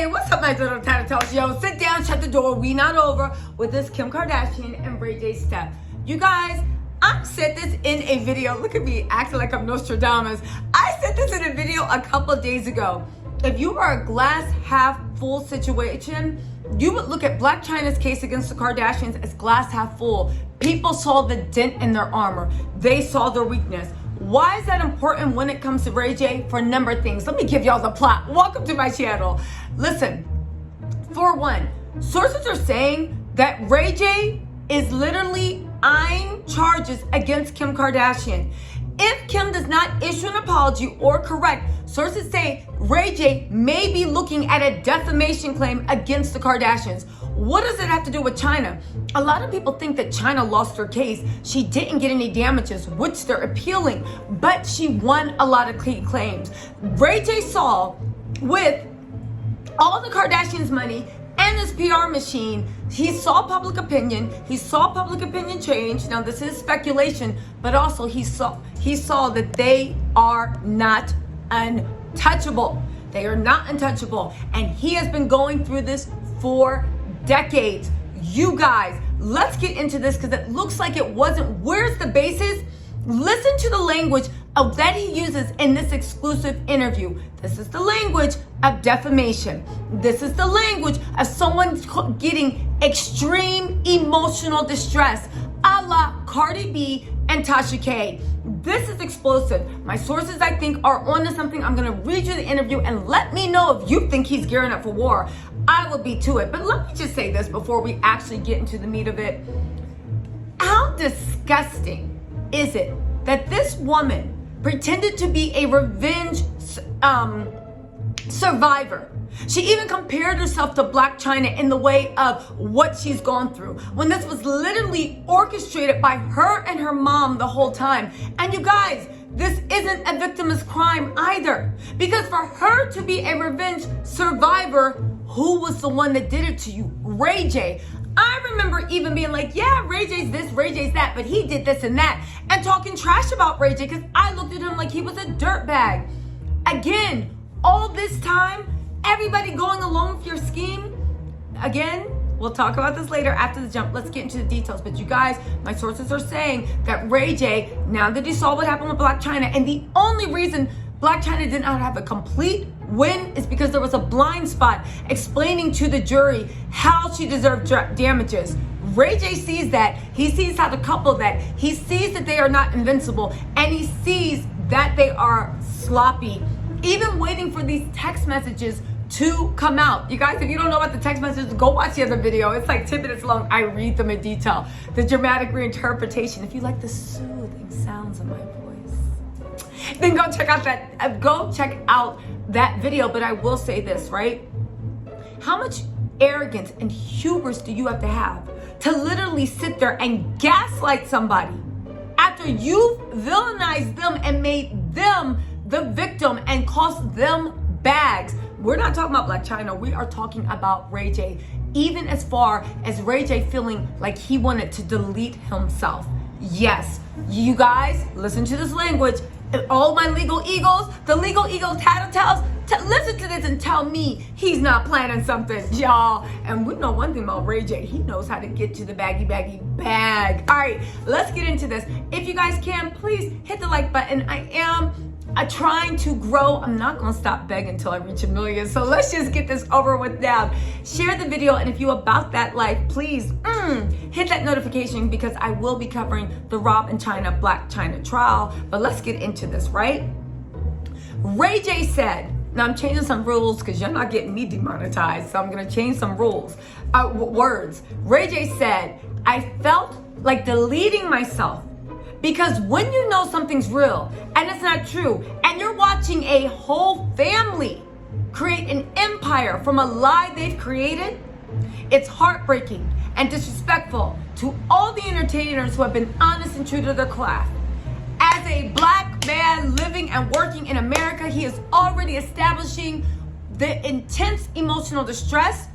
Hey, what's up, my little tattletales? Yo, sit down, shut the door. We not over with this Kim Kardashian and Ray J stuff. You guys, I said this in a video. Look at me acting like I'm Nostradamus. I said this in a video a couple of days ago. If you are a glass half full situation, you would look at Blac Chyna's case against the Kardashians as glass half full. People saw the dent in their armor. They saw their weakness. Why is that important when it comes to Ray J? For a number of things. Let me give y'all the plot. Welcome to my channel. Listen, for one, sources are saying that Ray J is literally eyeing charges against Kim Kardashian. If Kim does not issue an apology or correct, sources say Ray J may be looking at a defamation claim against the Kardashians. What does it have to do with Chyna? A lot of people think that Chyna lost her case. She didn't get any damages, which they're appealing, but she won a lot of claims. Ray J saw with all the Kardashians' money and this PR machine, he saw public opinion. He saw public opinion change. Now this is speculation, but also he saw that they are not untouchable. They are not untouchable, and he has been going through this for decades. You guys, let's get into this because it looks like it wasn't. Where's the basis? Listen to the language of that he uses in this exclusive interview. This is the language of defamation. This is the language of someone getting extreme emotional distress, a la Cardi B and Tasha K. This is explosive. My sources, I think, are onto something. I'm gonna read you the interview and let me know if you think he's gearing up for war. I will be to it. But let me just say this before we actually get into the meat of it. How disgusting is it that this woman pretended to be a revenge survivor? She even compared herself to Blac Chyna in the way of what she's gone through, when this was literally orchestrated by her and her mom the whole time. And you guys, this isn't a victimless crime either, because for her to be a revenge survivor, who was the one that did it to you? Ray J. I remember even being like, yeah, Ray J's this, Ray J's that, but he did this and that, and talking trash about Ray J because I looked at him like he was a dirtbag. Again, all this time, everybody going along with your scheme. Again, we'll talk about this later after the jump. Let's get into the details. But you guys, my sources are saying that Ray J, now that he saw what happened with Blac Chyna, and the only reason Blac Chyna did not have a complete win is because there was a blind spot explaining to the jury how she deserved damages. Ray J sees that. He sees how the couple that. He sees that they are not invincible, and he sees that they are sloppy. Even waiting for these text messages to come out. You guys, if you don't know about the text messages, go watch the other video. It's like 10 minutes long. I read them in detail. The dramatic reinterpretation. If you like the soothing sounds of my voice, then go check out that video. But I will say this, right? How much arrogance and hubris do you have to literally sit there and gaslight somebody after you villainized them and made them the victim and cost them bags? We're not talking about Blac Chyna. We are talking about Ray J. Even as far as Ray J feeling like he wanted to delete himself. Yes, you guys, listen to this language. All my legal eagles, the legal eagle tattletales, listen to this and tell me he's not planning something, y'all. And we know one thing about Ray J. He knows how to get to the baggy bag. All right, let's get into this. If you guys can, please hit the like button. I am trying to grow. I'm not gonna stop begging until I reach 1 million. So let's just get this over with now. Share the video, and if you about that life, please hit that notification because I will be covering the Rob and Chyna Blac Chyna trial. But let's get into this, right? Ray J said, now I'm changing some rules because you're not getting me demonetized, so I'm gonna change some rules, words. Ray J said, I felt like deleting myself because when you know something's real and it's not true, and you're watching a whole family create an empire from a lie they've created, it's heartbreaking and disrespectful to all the entertainers who have been honest and true to their craft. As a black man living and working in America, he is already establishing the intense emotional distress,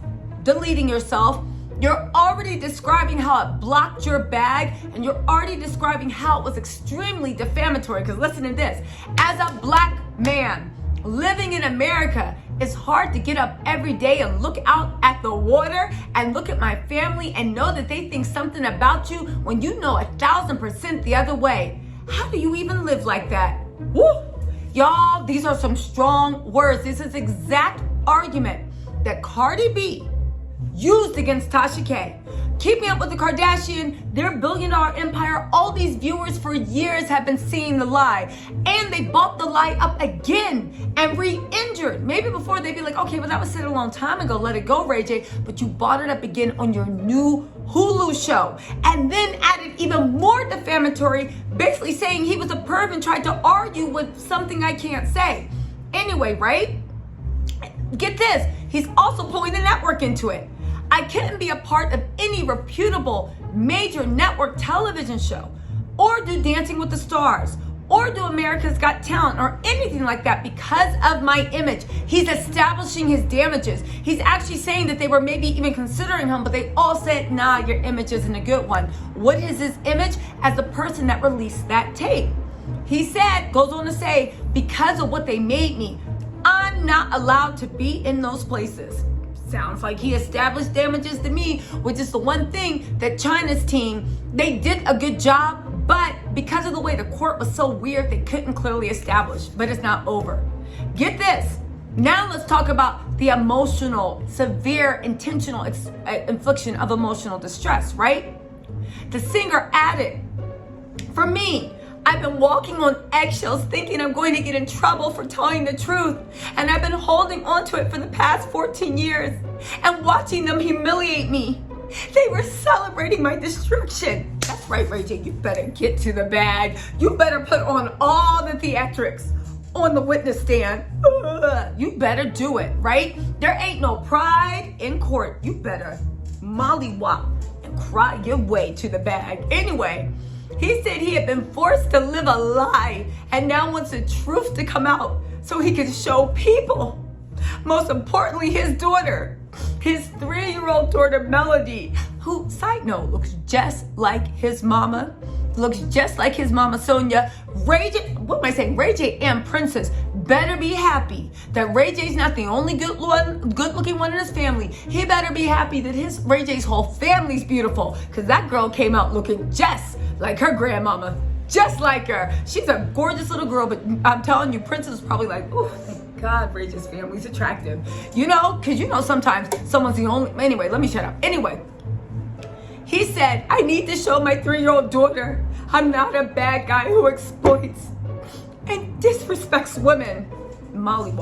deleting yourself. You're already describing how it blocked your bag, and you're already describing how it was extremely defamatory. Because listen to this, as a black man living in America, It's hard to get up every day and look out at the water and look at my family and know that they think something about you when you know 1,000% the other way. How do you even live like that? Woo! Y'all, these are some strong words. This is exact argument that Cardi B used against Tasha K. Keeping Up with the Kardashian, their billion-dollar empire, all these viewers for years have been seeing the lie. And they bought the lie up again and re-injured. Maybe before they'd be like, okay, well that was said a long time ago, let it go, Ray J. But you bought it up again on your new Hulu show. And then added even more defamatory, basically saying he was a perv and tried to argue with something I can't say. Anyway, right? Get this, he's also pulling the network into it. I couldn't be a part of any reputable major network television show or do Dancing with the Stars or do America's Got Talent or anything like that because of my image. He's establishing his damages. He's actually saying that they were maybe even considering him, but they all said, nah, your image isn't a good one. What is his image? As the person that released that tape. He said, goes on to say, because of what they made me, I'm not allowed to be in those places. Sounds like he established damages to me, which is the one thing that China's team, they did a good job, but because of the way the court was so weird, they couldn't clearly establish, but it's not over. Get this. Now let's talk about the emotional, severe, intentional infliction of emotional distress, right? The singer added, for me, I've been walking on eggshells thinking I'm going to get in trouble for telling the truth. And I've been holding on to it for the past 14 years and watching them humiliate me. They were celebrating my destruction. That's right, Ray J, you better get to the bag. You better put on all the theatrics on the witness stand. You better do it, right? There ain't no pride in court. You better mollywop and cry your way to the bag. Anyway, he said he had been forced to live a lie and now wants the truth to come out so he can show people, most importantly, his daughter, his 3-year-old daughter, Melody, who, side note, looks just like his mama, Sonia. Ray J, what am I saying? Ray J and Princess better be happy that Ray J's not the only good-looking one in his family. He better be happy that Ray J's whole family's beautiful, because that girl came out looking just like her grandmama, just like her. She's a gorgeous little girl, but I'm telling you, Princess is probably like, oh, thank God Ray J's family's attractive. You know, because you know sometimes someone's the only, anyway, let me shut up. Anyway, he said, I need to show my 3-year-old daughter I'm not a bad guy who exploits and disrespects women. Molly,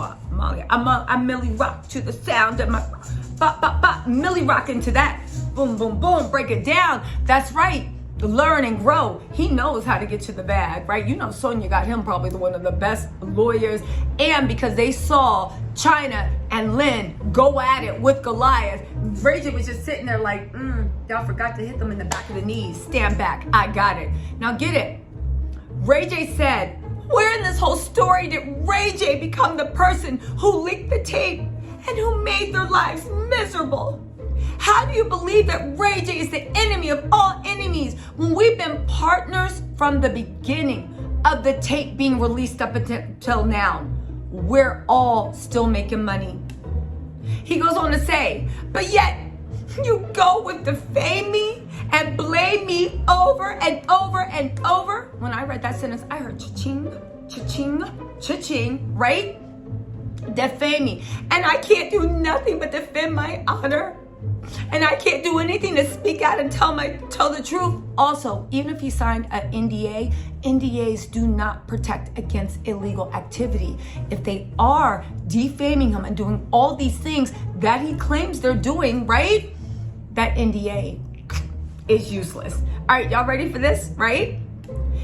I'm Millie Rock to the sound of my Millie Rock into that. Boom, boom, boom, break it down. That's right. Learn and grow. He knows how to get to the bag, right? You know, Sonia got him probably one of the best lawyers, and because they saw China and Lynn go at it with Goliath, Ray J was just sitting there like, y'all forgot to hit them in the back of the knees. Stand back. I got it. Now get it. Ray J said, where in this whole story did Ray J become the person who leaked the tape and who made their lives miserable? How do you believe that Ray J is the enemy of all enemies when we've been partners from the beginning of the tape being released up until now? We're all still making money. He goes on to say, but yet you go with defame me and blame me over and over and over. When I read that sentence, I heard cha-ching, cha-ching, cha-ching, right? Defame me. And I can't do nothing but defend my honor. And I can't do anything to speak out and tell the truth. Also, even if he signed an NDA, NDAs do not protect against illegal activity. If they are defaming him and doing all these things that he claims they're doing, right? That NDA is useless. All right, y'all ready for this, right?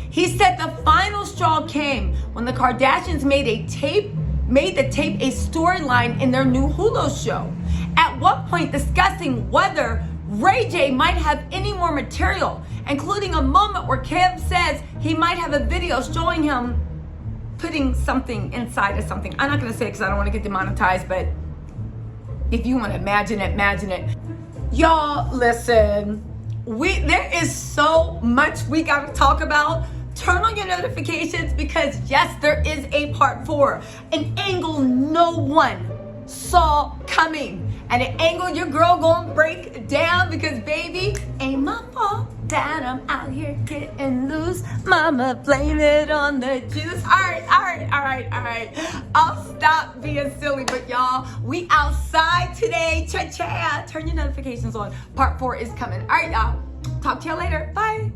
He said the final straw came when the Kardashians made the tape a storyline in their new Hulu show. At one point discussing whether Ray J might have any more material, including a moment where Kev says he might have a video showing him putting something inside of something. I'm not gonna say it because I don't want to get demonetized, but if you want to imagine it. Y'all, listen, there is so much we got to talk about. Turn on your notifications because yes, there is a part 4, an angle no one saw coming. And it ain't gonna, your girl gonna break down because baby, ain't my fault that I'm out here getting loose. Mama, blame it on the juice. All right. I'll stop being silly, but y'all, we outside today. Cha-cha. Turn your notifications on. Part 4 is coming. All right, y'all. Talk to y'all later. Bye.